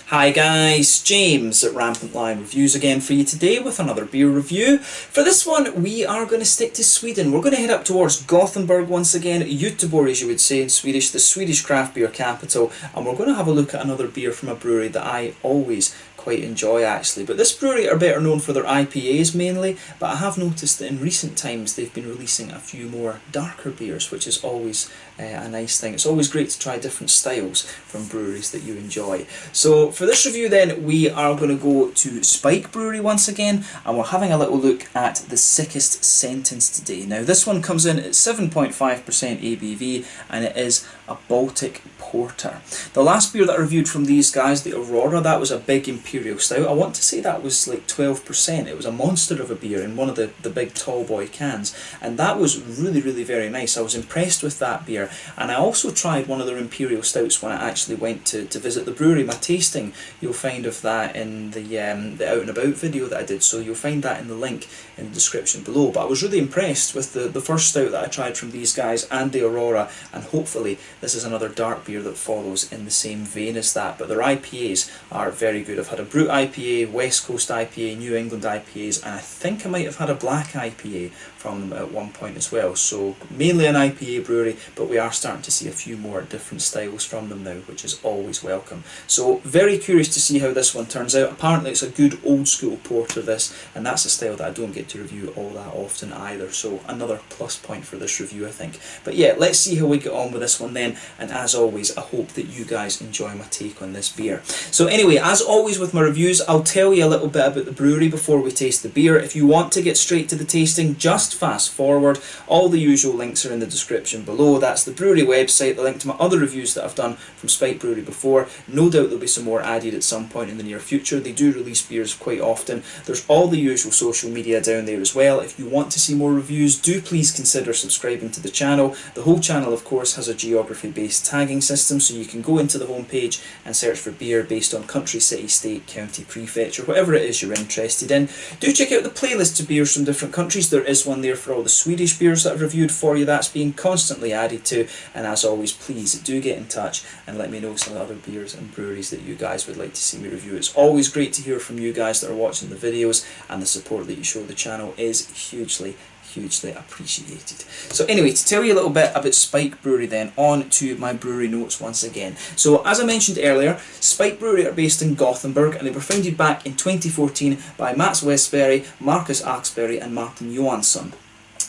Hi guys, James at RampantLionReviews again for you today with another beer review. For this one we are going to stick to Sweden. We're going to head up towards Gothenburg once again, Göteborg as you would say in Swedish, the Swedish craft beer capital, and we're going to have a look at another beer from a brewery that I always quite enjoy actually. But this brewery are better known for their IPAs mainly, but I have noticed that in recent times they've been releasing a few more darker beers, which is always a nice thing. It's always great to try different styles from breweries that you enjoy. So for this review then, we are going to go to Spike Brewery once again, and we're having a little look at the Sickest sentence today. Now this one comes in at 7.5% ABV, and it is a Baltic porter. The last beer that I reviewed from these guys, the Aurora, that was a big imperial stout. I want to say that was like 12%. It was a monster of a beer in one of the big tall boy cans, and that was really very nice. I was impressed with that beer, and I also tried one of their imperial stouts when I actually went to visit the brewery. My tasting, you'll find of that in the Out and About video that I did, so you'll find that in the link in the description below. But I was really impressed with the first stout that I tried from these guys and the Aurora, and hopefully this is another dark beer that follows in the same vein as that. But their IPAs are very good. I've had a Brut IPA, West Coast IPA, New England IPAs, and I think I might have had a black IPA from them at one point as well. So mainly an IPA brewery, but we are starting to see a few more different styles from them now, which is always welcome. So very curious to see how this one turns out. Apparently it's a good old school porter this, and that's a style that I don't get to review all that often either, so another plus point for this review I think. But yeah, let's see how we get on with this one then, and as always I hope that you guys enjoy my take on this beer. So anyway, as always with my reviews, I'll tell you a little bit about the brewery before we taste the beer. If you want to get straight to the tasting, just fast forward. All the usual links are in the description below. That's the brewery website, the link to my other reviews that I've done from Spike Brewery before. No doubt there'll be some more added at some point in the near future. They do release beers quite often. There's all the usual social media down there as well. If you want to see more reviews, do please consider subscribing to the channel. The whole channel of course has a geography based tagging system, so you can go into the homepage and search for beer based on country, city, state, county, prefecture, whatever it is you're interested in. Do check out the playlist of beers from different countries. There is one there for all the Swedish beers that I've reviewed for you. That's being constantly added to, and as always please do get in touch and let me know some of the other beers and breweries that you guys would like to see me review. It's always great to hear from you guys that are watching the videos, and the support that you show the channel is hugely appreciated. So anyway, to tell you a little bit about Spike Brewery then, on to my brewery notes once again. So as I mentioned earlier, Spike Brewery are based in Gothenburg, and they were founded back in 2014 by Mats Westberg, Marcus Axberg and Martin Johansson.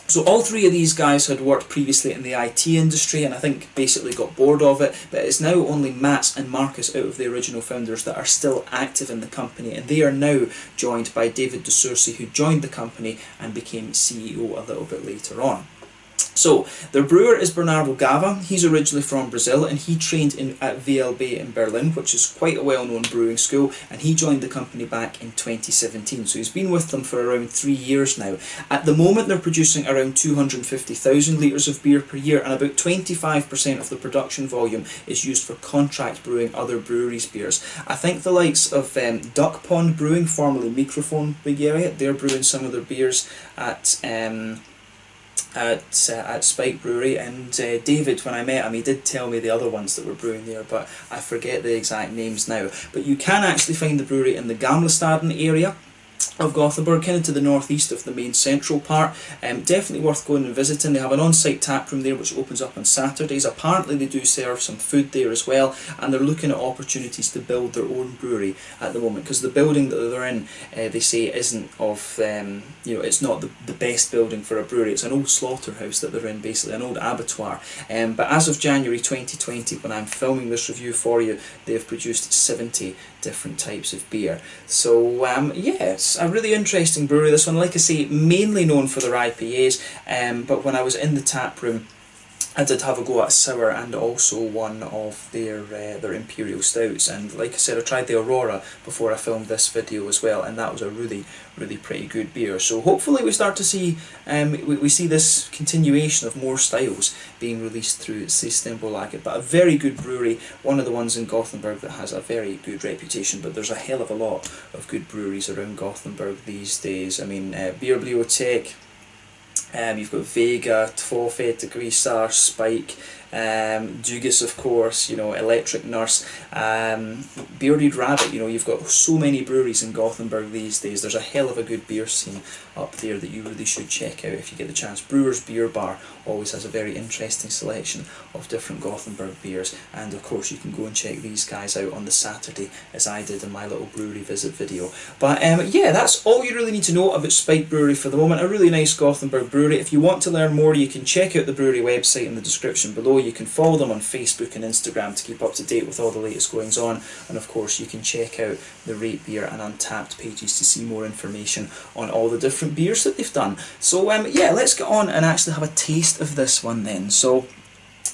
So all three of these guys had worked previously in the IT industry, and I think basically got bored of it, but it's now only Mats and Marcus out of the original founders that are still active in the company, and they are now joined by David de Sursi, who joined the company and became CEO a little bit later on. So, their brewer is Bernardo Gava. He's originally from Brazil, and he trained at VLB in Berlin, which is quite a well-known brewing school, and he joined the company back in 2017. So he's been with them for around 3 years now. At the moment they're producing around 250,000 litres of beer per year, and about 25% of the production volume is used for contract brewing other breweries' beers. I think the likes of Duck Pond Brewing, formerly Microphone Bulgaria, they're brewing some of their beers at Spike Brewery, and David, when I met him, he did tell me the other ones that were brewing there, but I forget the exact names now. But you can actually find the brewery in the Gamlestaden area of Gothenburg, kind of to the northeast of the main central part. Definitely worth going and visiting. They have an on-site tap room there which opens up on Saturdays. Apparently they do serve some food there as well, and they're looking at opportunities to build their own brewery at the moment, because the building that they're in, they say isn't of, it's not the best building for a brewery. It's an old slaughterhouse that they're in, basically an old abattoir. But as of January 2020, when I'm filming this review for you, they've produced 70 different types of beer. So yes, a really interesting brewery this one. Like I say, mainly known for their IPAs, but when I was in the tap room I did have a go at a sour and also one of their imperial stouts, and like I said, I tried the Aurora before I filmed this video as well, and that was a really pretty good beer. So hopefully we start to see we see this continuation of more styles being released through Systembolaget. But a very good brewery, one of the ones in Gothenburg that has a very good reputation, but there's a hell of a lot of good breweries around Gothenburg these days. I mean, Beerbibliotek, you've got Vega, Två Feta Grisar, Spike, Dugas, of course, you know, Electric Nurse, Bearded Rabbit. You know, you've got so many breweries in Gothenburg these days. There's a hell of a good beer scene up there that you really should check out if you get the chance. Brewer's Beer Bar always has a very interesting selection of different Gothenburg beers, and of course you can go and check these guys out on the Saturday, as I did in my little brewery visit video. But yeah, that's all you really need to know about Spike Brewery for the moment. A really nice Gothenburg brewery. If you want to learn more, you can check out the brewery website in the description below. You can follow them on Facebook and Instagram to keep up to date with all the latest goings on, and of course you can check out the Rate Beer and Untappd pages to see more information on all the different beers that they've done. So yeah, let's get on and actually have a taste of this one then. So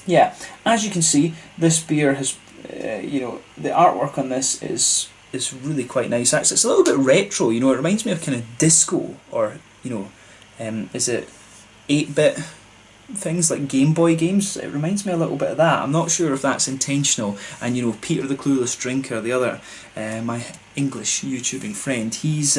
yeah, as you can see, this beer has, you know, the artwork on this is really quite nice. Actually, it's a little bit retro. You know, it reminds me of kind of disco, or you know, is it 8-bit things like Game Boy games? It reminds me a little bit of that. I'm not sure if that's intentional. And you know, Peter the Clueless Drinker, the other, my English YouTubing friend, he's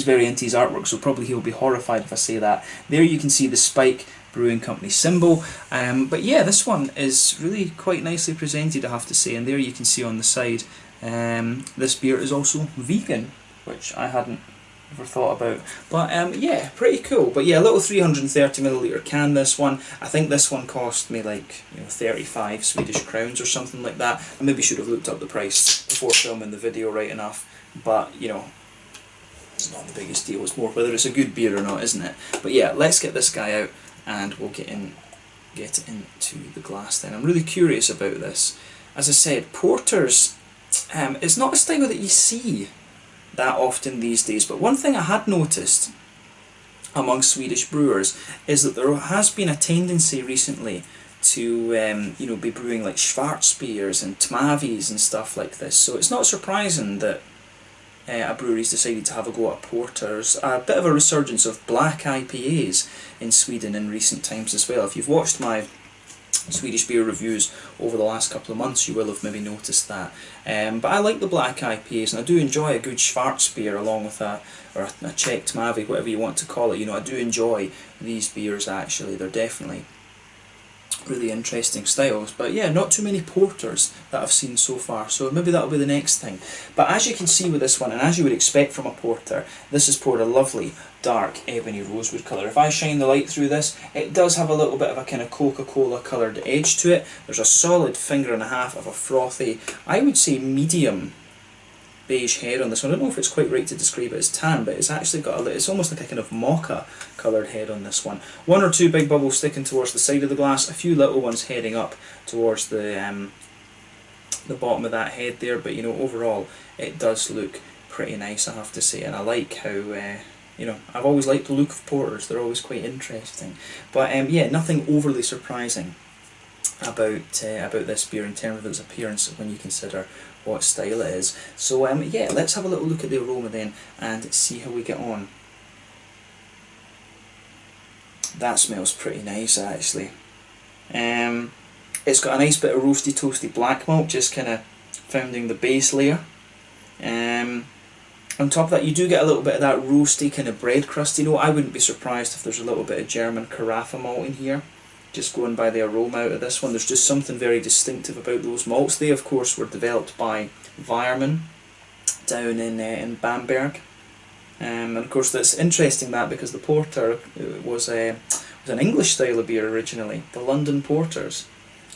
very into his artwork, so probably he'll be horrified if I say that. There you can see the Spike Brewing Company symbol, but yeah, this one is really quite nicely presented, I have to say. And there you can see on the side, this beer is also vegan, which I hadn't ever thought about. But yeah, pretty cool. But yeah, a little 330ml can, this one. I think this one cost me like, you know, 35 Swedish crowns or something like that. I maybe should have looked up the price before filming the video right enough, but you know, it's not the biggest deal. It's more whether it's a good beer or not, isn't it? But yeah, let's get this guy out and we'll get it into the glass then. I'm really curious about this. As I said, porters, it's not a style that you see that often these days, but one thing I had noticed among Swedish brewers is that there has been a tendency recently to you know, be brewing like Schwarzbiers and Tmavis and stuff like this. So it's not surprising that a brewery's decided to have a go at porters. A bit of a resurgence of black IPAs in Sweden in recent times as well. If you've watched my Swedish beer reviews over the last couple of months, you will have maybe noticed that. But I like the black IPAs, and I do enjoy a good Schwarzbier along with a Czech Tmavy, whatever you want to call it. You know, I do enjoy these beers actually. They're definitely really interesting styles. But yeah, not too many porters that I've seen so far, so maybe that'll be the next thing. But as you can see with this one, and as you would expect from a porter, this is poured a lovely dark ebony rosewood colour. If I shine the light through this, it does have a little bit of a kind of Coca-Cola coloured edge to it. There's a solid finger and a half of a frothy, I would say medium beige head on this one. I don't know if it's quite right to describe it as tan, but it's actually got it's almost like a kind of mocha coloured head on this one. One or two big bubbles sticking towards the side of the glass, a few little ones heading up towards the bottom of that head there, but you know, overall it does look pretty nice, I have to say. And I like how you know, I've always liked the look of porters. They're always quite interesting. But yeah, nothing overly surprising about this beer in terms of its appearance when you consider what style it is. So yeah, let's have a little look at the aroma then and see how we get on. That smells pretty nice actually. It's got a nice bit of roasty toasty black malt just kind of founding the base layer. On top of that, you do get a little bit of that roasty kind of bread crust. You know, I wouldn't be surprised if there's a little bit of German Carafa malt in here. Just going by the aroma out of this one, there's just something very distinctive about those malts. They, of course, were developed by Weirmann down in Bamberg. And of course, that's interesting that because the porter was an English style of beer originally, the London Porters.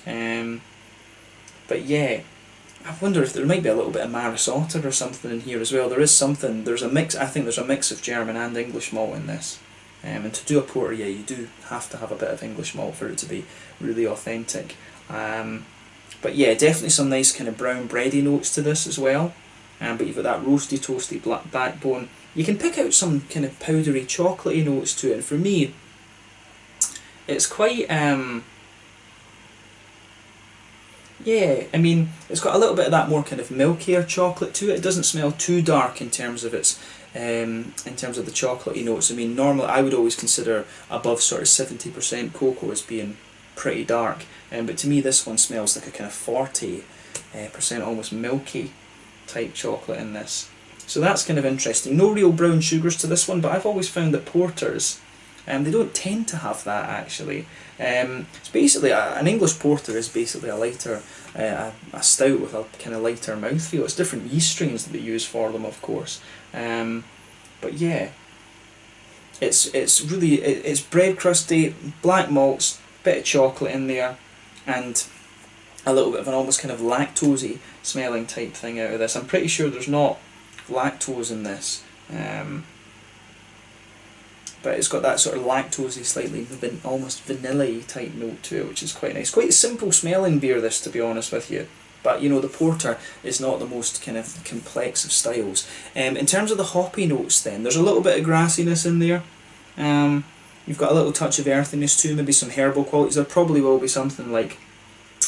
But yeah, I wonder if there might be a little bit of Maris Otter or something in here as well. There is something, there's a mix, I think there's a mix of German and English malt in this. And to do a porter, yeah, you do have to have a bit of English malt for it to be really authentic. But yeah, definitely some nice kind of brown bready notes to this as well. But you've got that roasty, toasty black backbone. You can pick out some kind of powdery, chocolatey notes to it. And for me, it's quite... yeah, I mean, it's got a little bit of that more kind of milkier chocolate to it. It doesn't smell too dark in terms of its, in terms of the chocolatey notes. I mean, normally I would always consider above sort of 70% cocoa as being pretty dark. But to me, this one smells like a kind of 40% almost milky type chocolate in this. So that's kind of interesting. No real brown sugars to this one, but I've always found that porters They don't tend to have that actually. It's basically an English porter is basically a lighter, a stout with a kind of lighter mouthfeel. It's different yeast strains that they use for them, of course. But yeah, it's really it's bread crusty, black malts, bit of chocolate in there, and a little bit of an almost kind of lactosey smelling type thing out of this. I'm pretty sure there's not lactose in this. But it's got that sort of lactosey, slightly almost vanilla-y type note to it, which is quite nice. Quite a simple smelling beer, this, to be honest with you. But you know, the porter is not the most kind of complex of styles. In terms of the hoppy notes then, there's a little bit of grassiness in there. You've got a little touch of earthiness too, maybe some herbal qualities. There probably will be something like,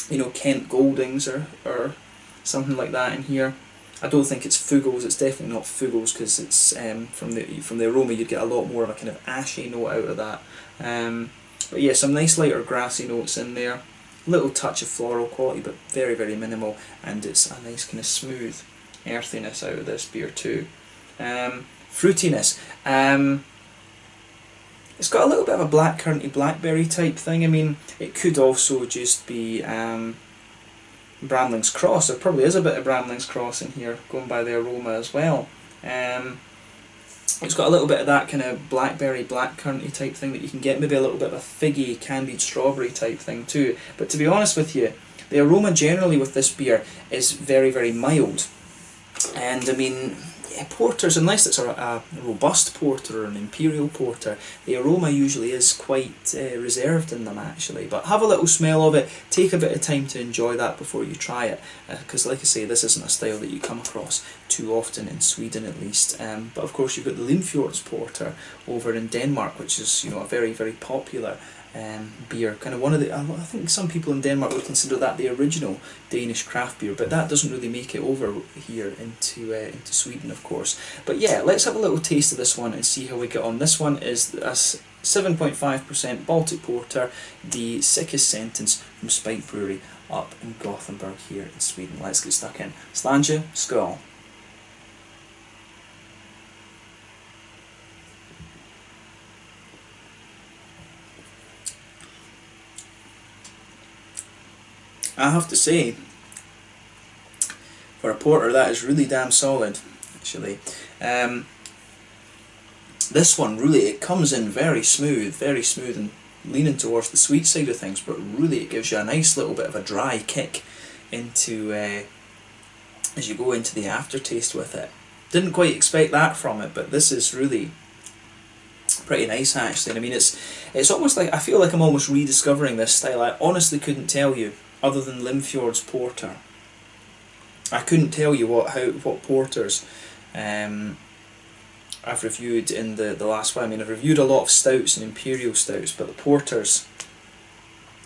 you know, Kent Goldings or something like that in here. I don't think it's Fugels. It's definitely not Fugels, because it's from the aroma you'd get a lot more of a kind of ashy note out of that. But yeah, some nice lighter grassy notes in there. Little touch of floral quality, but very, very minimal, and it's a nice kind of smooth earthiness out of this beer too. Fruitiness. It's got a little bit of a blackcurranty blackberry type thing. I mean, it could also just be Bramling's Cross. There probably is a bit of Bramling's Cross in here, going by the aroma as well. It's got a little bit of that kind of blackberry, blackcurranty type thing that you can get, maybe a little bit of a figgy, candied strawberry type thing too. But to be honest with you, the aroma generally with this beer is very, very mild. And I mean, yeah, porters, unless it's a robust porter or an imperial porter, the aroma usually is quite reserved in them actually. But have a little smell of it, take a bit of time to enjoy that before you try it, because like I say, this isn't a style that you come across too often in Sweden at least. But of course you've got the Limfjords porter over in Denmark, which is, you know, a very, very popular beer, kind of one of the, I think some people in Denmark would consider that the original Danish craft beer, but that doesn't really make it over here into Sweden, of course. But yeah, let's have a little taste of this one and see how we get on. This one is a 7.5% Baltic porter, the Sickest sentence from Spike Brewery up in Gothenburg here in Sweden. Let's get stuck in. Slanje, skål. I have to say, for a porter, that is really damn solid, actually. This one really, it comes in very smooth and leaning towards the sweet side of things, but really it gives you a nice little bit of a dry kick into as you go into the aftertaste with it. Didn't quite expect that from it, but this is really pretty nice actually. And I mean, it's almost like, I feel like I'm almost rediscovering this style. I honestly couldn't tell you, other than Limfjords porter, I couldn't tell you what porters I've reviewed in the last one. I mean, I've reviewed a lot of stouts and imperial stouts, but the porters,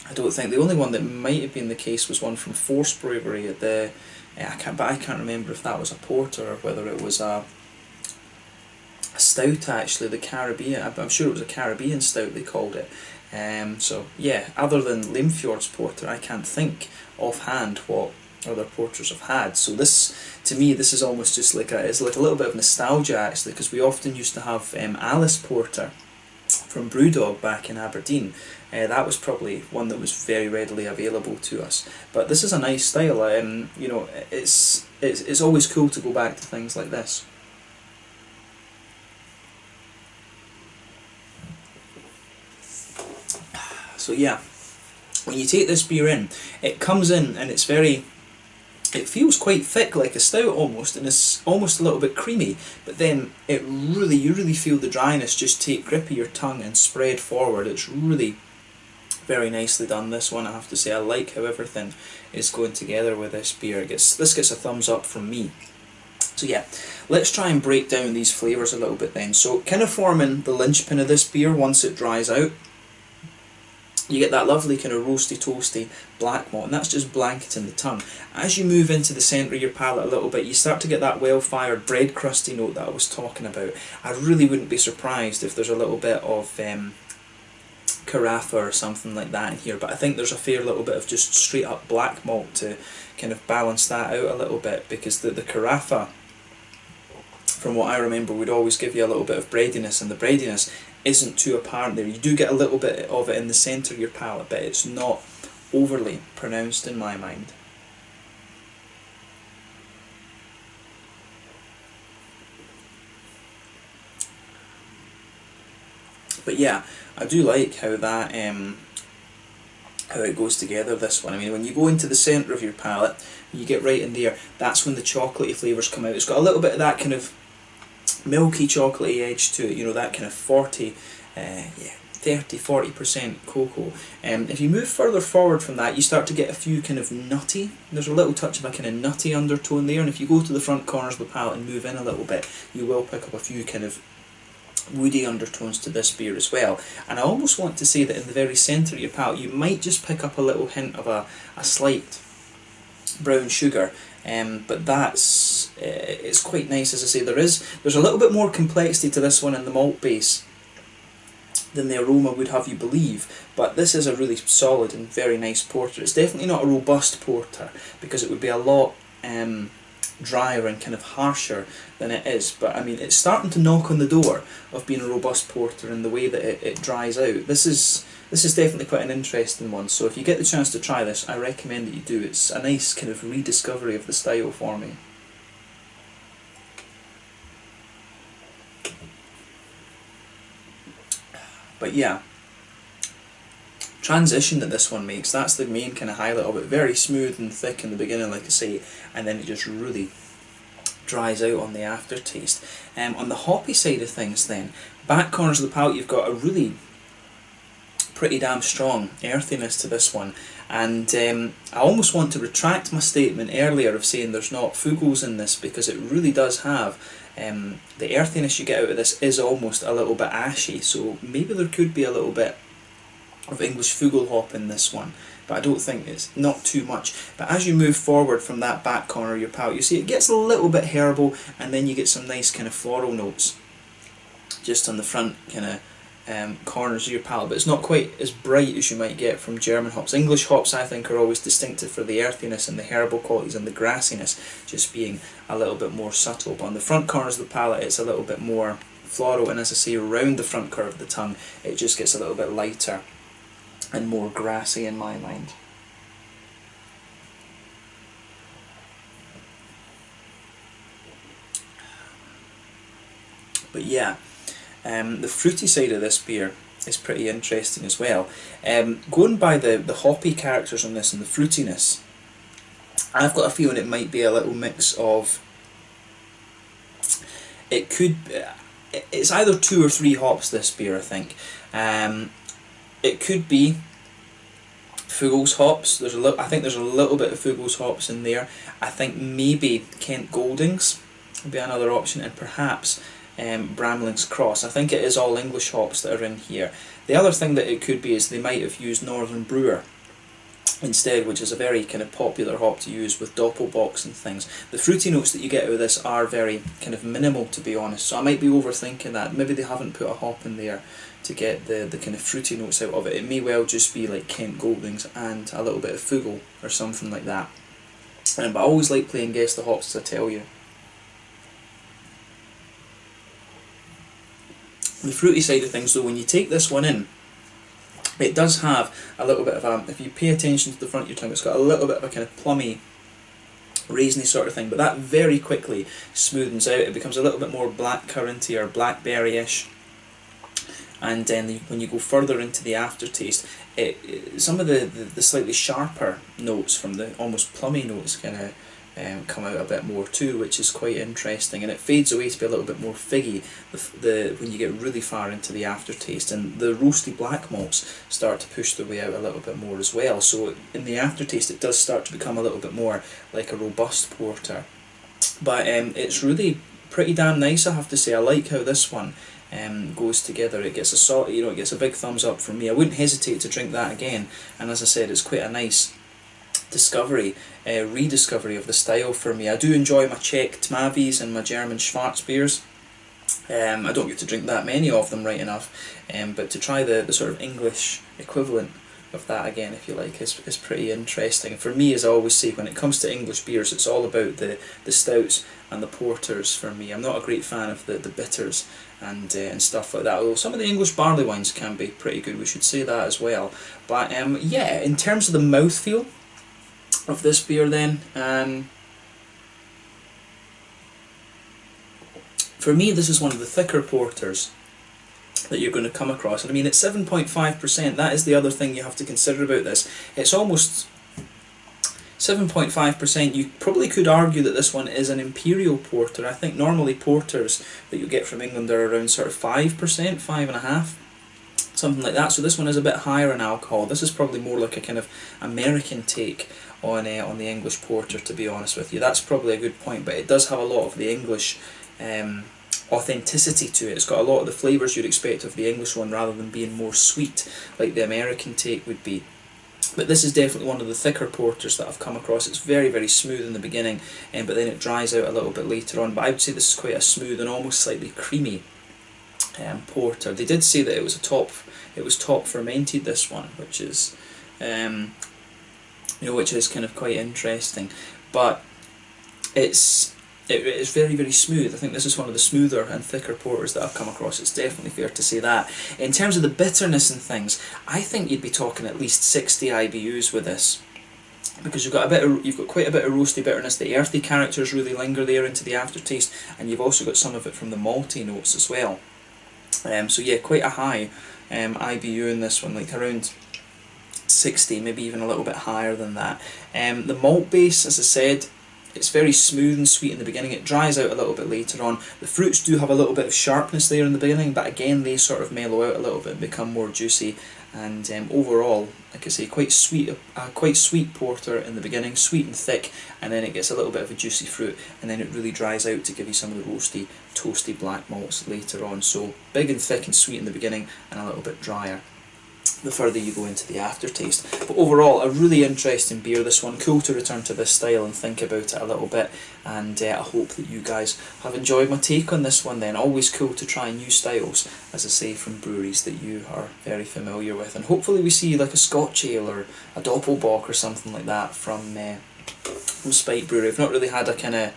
I don't think, the only one that might have been the case was one from Force Brewery at the, I can't remember if that was a porter or whether it was a stout actually, the Caribbean, I'm sure it was a Caribbean stout they called it. So yeah, other than Limfjords porter, I can't think offhand what other porters have had. So this, to me, this is almost just like it's like a little bit of nostalgia actually, because we often used to have Alice porter from Brewdog back in Aberdeen. That was probably one that was very readily available to us. But this is a nice style. You know, it's always cool to go back to things like this. So yeah, when you take this beer in, it comes in and it's very, it feels quite thick, like a stout almost, and it's almost a little bit creamy, but then you really feel the dryness just take grip of your tongue and spread forward. It's really very nicely done, this one, I have to say. I like how everything is going together with this beer. This gets a thumbs up from me. So yeah, let's try and break down these flavours a little bit then. So kind of forming the linchpin of this beer once it dries out, you get that lovely kind of roasty toasty black malt, and that's just blanketing the tongue. As you move into the centre of your palate a little bit, you start to get that well-fired bread crusty note that I was talking about. I really wouldn't be surprised if there's a little bit of carafa or something like that in here, but I think there's a fair little bit of just straight up black malt to kind of balance that out a little bit, because the carafa from what I remember, would always give you a little bit of breadiness, and the breadiness isn't too apparent there. You do get a little bit of it in the centre of your palate, but it's not overly pronounced in my mind. But yeah, I do like how that how it goes together, this one. I mean, when you go into the centre of your palate, you get right in there, that's when the chocolatey flavours come out. It's got a little bit of that kind of milky chocolatey edge to it, you know, that kind of 30-40% cocoa. If you move further forward from that, you start to get a few kind of nutty, there's a little touch of a kind of nutty undertone there, and if you go to the front corners of the palate and move in a little bit, you will pick up a few kind of woody undertones to this beer as well. And I almost want to say that in the very centre of your palate you might just pick up a little hint of a slight brown sugar, but that's it's quite nice. As I say, there's a little bit more complexity to this one in the malt base than the aroma would have you believe, but this is a really solid and very nice porter. It's definitely not a robust porter, because it would be a lot drier and kind of harsher than it is, but I mean, it's starting to knock on the door of being a robust porter in the way that it dries out. This is definitely quite an interesting one, so if you get the chance to try this, I recommend that you do. It's a nice kind of rediscovery of the style for me. But yeah, transition that this one makes, that's the main kind of highlight of it. Very smooth and thick in the beginning, like I say, and then it just really dries out on the aftertaste. On the hoppy side of things then, back corners of the palate, you've got a really pretty damn strong earthiness to this one, and I almost want to retract my statement earlier of saying there's not fugels in this, because it really does have the earthiness you get out of this is almost a little bit ashy, so maybe there could be a little bit of English fugel hop in this one, but I don't think it's not too much. But as you move forward from that back corner of your palate, you see it gets a little bit herbal, and then you get some nice kind of floral notes just on the front kind of corners of your palate, but it's not quite as bright as you might get from German hops. English hops, I think, are always distinctive for the earthiness and the herbal qualities, and the grassiness just being a little bit more subtle. But on the front corners of the palate, it's a little bit more floral, and as I say, around the front curve of the tongue, it just gets a little bit lighter and more grassy in my mind. But yeah, the fruity side of this beer is pretty interesting as well. Going by the hoppy characters on this and the fruitiness, I've got a feeling it might be a little mix of, it's either 2 or 3 hops, this beer, I think. It could be Fuggles hops. I think there's a little bit of Fuggles hops in there. I think maybe Kent Goldings would be another option, and perhaps Bramling's Cross. I think it is all English hops that are in here. The other thing that it could be is they might have used Northern Brewer instead, which is a very kind of popular hop to use with Doppelbock and things. The fruity notes that you get out of this are very kind of minimal, to be honest, so I might be overthinking that. Maybe they haven't put a hop in there to get the kind of fruity notes out of it. It may well just be like Kent Goldings and a little bit of Fugel or something like that. But I always like playing Guess the Hops, as I tell you. The fruity side of things though, when you take this one in, it does have a little bit of a, if you pay attention to the front of your tongue, it's got a little bit of a kind of plummy, raisiny sort of thing, but that very quickly smoothens out. It becomes a little bit more blackcurranty or blackberry-ish, and then when you go further into the aftertaste, some of the slightly sharper notes from the almost plummy notes kind of come out a bit more too, which is quite interesting, and it fades away to be a little bit more figgy when you get really far into the aftertaste, and the roasty black malts start to push their way out a little bit more as well. So in the aftertaste it does start to become a little bit more like a robust porter, but it's really pretty damn nice, I have to say. I like how this one goes together. It gets a salt, it gets a big thumbs up from me. I wouldn't hesitate to drink that again, and as I said, it's quite a nice discovery, rediscovery of the style for me. I do enjoy my Czech Tmavis and my German Schwarzbiers. I don't get to drink that many of them, right enough, but to try the sort of English equivalent of that again, if you like, is pretty interesting. For me, as I always say, when it comes to English beers, it's all about the stouts and the porters for me. I'm not a great fan of the bitters and stuff like that, although some of the English barley wines can be pretty good, we should say that as well. But yeah, in terms of the mouthfeel of this beer then, for me this is one of the thicker porters that you're going to come across. And I mean, at 7.5%, that is the other thing you have to consider about this. It's almost 7.5%. You probably could argue that this one is an imperial porter. I think normally porters that you get from England are around sort of 5%, 5.5%, something like that. So this one is a bit higher in alcohol. This is probably more like a kind of American take on the English porter, to be honest with you. That's probably a good point, but it does have a lot of the English authenticity to it. It's got a lot of the flavours you'd expect of the English one, rather than being more sweet like the American take would be. But this is definitely one of the thicker porters that I've come across. It's very, very smooth in the beginning, but then it dries out a little bit later on. But I would say this is quite a smooth and almost slightly creamy porter. They did say that it was top fermented, this one, which is which is kind of quite interesting. But it's very, very smooth. I think this is one of the smoother and thicker porters that I've come across. It's definitely fair to say that. In terms of the bitterness and things, I think you'd be talking at least 60 IBUs with this, because you've got quite a bit of roasty bitterness. The earthy characters really linger there into the aftertaste, and you've also got some of it from the malty notes as well. So yeah, quite a high IBU in this one, like around 60, maybe even a little bit higher than that. The malt base, as I said, it's very smooth and sweet in the beginning. It dries out a little bit later on. The fruits do have a little bit of sharpness there in the beginning, but again they sort of mellow out a little bit and become more juicy. And overall, like I say, quite sweet porter in the beginning, sweet and thick, and then it gets a little bit of a juicy fruit, and then it really dries out to give you some of the roasty, toasty black malts later on. So big and thick and sweet in the beginning, and a little bit drier the further you go into the aftertaste. But overall, a really interesting beer, this one. Cool to return to this style and think about it a little bit, and I hope that you guys have enjoyed my take on this one then. Always cool to try new styles, as I say, from breweries that you are very familiar with, and hopefully we see like a Scotch ale or a Doppelbock or something like that from Spike Brewery. I've not really had a kind of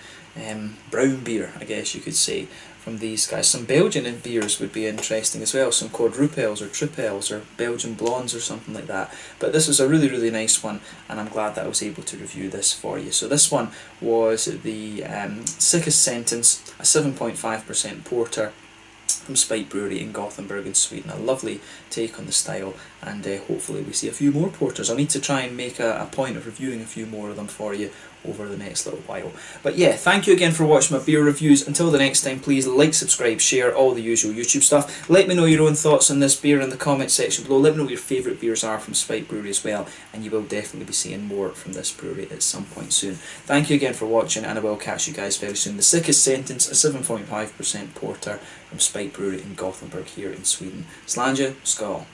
brown beer, I guess you could say, from these guys. Some Belgian beers would be interesting as well, some quadruples or triples or Belgian blondes or something like that. But this was a really, really nice one, and I'm glad that I was able to review this for you. So this one was the Sickest Sentence, a 7.5% porter from Spike Brewery in Gothenburg in Sweden. A lovely take on the style, and hopefully we see a few more porters. I'll need to try and make a point of reviewing a few more of them for you over the next little while. But yeah, thank you again for watching my beer reviews. Until the next time, please like, subscribe, share, all the usual YouTube stuff. Let me know your own thoughts on this beer in the comment section below. Let me know what your favourite beers are from Spike Brewery as well, and you will definitely be seeing more from this brewery at some point soon. Thank you again for watching, and I will catch you guys very soon. The Sickest Sentence, a 7.5% porter from Spike Brewery in Gothenburg here in Sweden. Slanja, skål.